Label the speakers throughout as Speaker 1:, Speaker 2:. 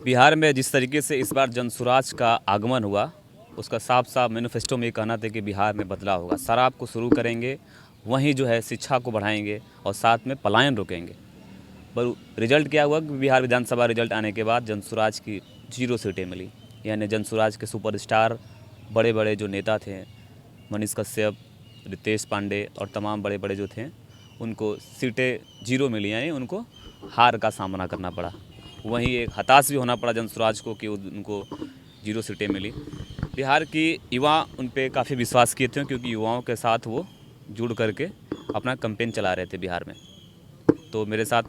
Speaker 1: बिहार में जिस तरीके से इस बार जनसुराज का आगमन हुआ, उसका साफ साफ मैनिफेस्टो में ये कहना था कि बिहार में बदलाव होगा। शराब को शुरू करेंगे, वहीं जो है शिक्षा को बढ़ाएंगे और साथ में पलायन रोकेंगे। पर रिजल्ट क्या हुआ कि बिहार विधानसभा रिजल्ट आने के बाद जनसुराज की 0 सीटें मिली। यानी जनसुराज के सुपरस्टार बड़े बड़े जो नेता थे, मनीष कश्यप, रितेश पांडे और तमाम बड़े बड़े जो थे, उनको सीटें 0 मिली, यानी उनको हार का सामना करना पड़ा। वहीं एक हताश भी होना पड़ा जनसुराज को कि उनको 0 सीटें मिली। बिहार की युवा उन पर काफ़ी विश्वास किए थे, क्योंकि युवाओं के साथ वो जुड़ करके अपना कैंपेन चला रहे थे बिहार में। तो मेरे साथ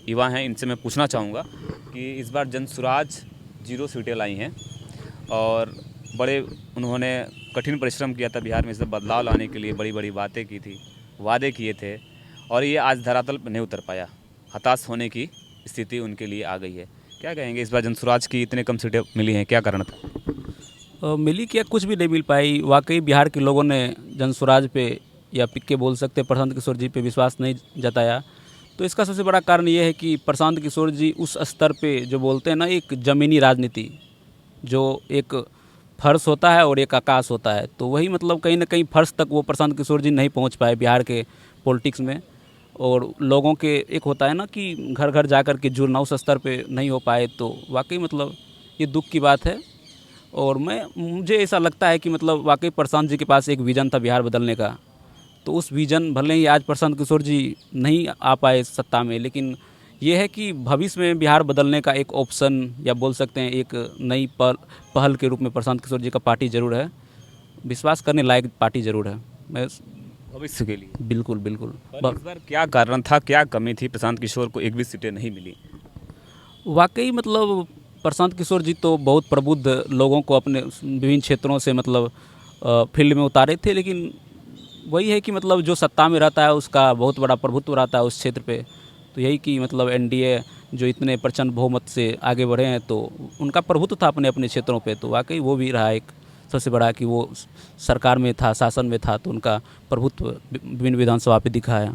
Speaker 1: युवा हैं, इनसे मैं पूछना चाहूँगा कि इस बार जनसुराज 0 सीटें लाई हैं और बड़े उन्होंने कठिन परिश्रम किया था बिहार में इस बदलाव लाने के लिए, बड़ी बड़ी बातें की थी, वादे किए थे, और ये आज धरातल पर नहीं उतर पाया। हताश होने की स्थिति उनके लिए आ गई है। क्या कहेंगे, इस बार जनसुराज की इतने कम सीटें मिली हैं, क्या कारण था?
Speaker 2: मिली क्या, कुछ भी नहीं मिल पाई। वाकई बिहार के लोगों ने जनसुराज पे या पिक्के बोल सकते प्रशांत किशोर जी पे विश्वास नहीं जताया। तो इसका सबसे बड़ा कारण ये है कि प्रशांत किशोर जी उस स्तर पे जो बोलते हैं ना, एक ज़मीनी राजनीति, जो एक फर्श होता है और एक आकाश होता है, तो वही मतलब कहीं ना कहीं फर्श तक वो प्रशांत किशोर जी नहीं पहुंच पाए बिहार के पॉलिटिक्स में। और लोगों के एक होता है ना कि घर घर जा कर के जुड़ना, उस स्तर पे नहीं हो पाए। तो वाकई मतलब ये दुख की बात है। और मुझे ऐसा लगता है कि मतलब वाकई प्रशांत जी के पास एक विज़न था बिहार बदलने का। तो उस विज़न, भले ही आज प्रशांत किशोर जी नहीं आ पाए सत्ता में, लेकिन ये है कि भविष्य में बिहार बदलने का एक ऑप्शन, या बोल सकते हैं एक नई पहल के रूप में प्रशांत किशोर जी का पार्टी ज़रूर है। विश्वास करने लायक पार्टी ज़रूर है। मैं
Speaker 1: भविष्य के लिए
Speaker 2: बिल्कुल बिल्कुल।
Speaker 1: पर इस बार क्या कारण था, क्या कमी थी, प्रशांत किशोर को एक भी सीटें नहीं मिली?
Speaker 2: वाकई मतलब प्रशांत किशोर जी तो बहुत प्रबुद्ध लोगों को अपने विभिन्न क्षेत्रों से मतलब फील्ड में उतारे थे, लेकिन वही है कि मतलब जो सत्ता में रहता है उसका बहुत बड़ा प्रभुत्व रहता है उस क्षेत्र पे। तो यही कि मतलब एनडीए जो इतने प्रचंड बहुमत से आगे बढ़े हैं, तो उनका प्रभुत्व था अपने अपने क्षेत्रों पे। तो वाकई वो भी रहा एक सबसे बड़ा कि वो सरकार में था, शासन में था, तो उनका प्रभुत्व विभिन्न विधानसभा पे दिखा है।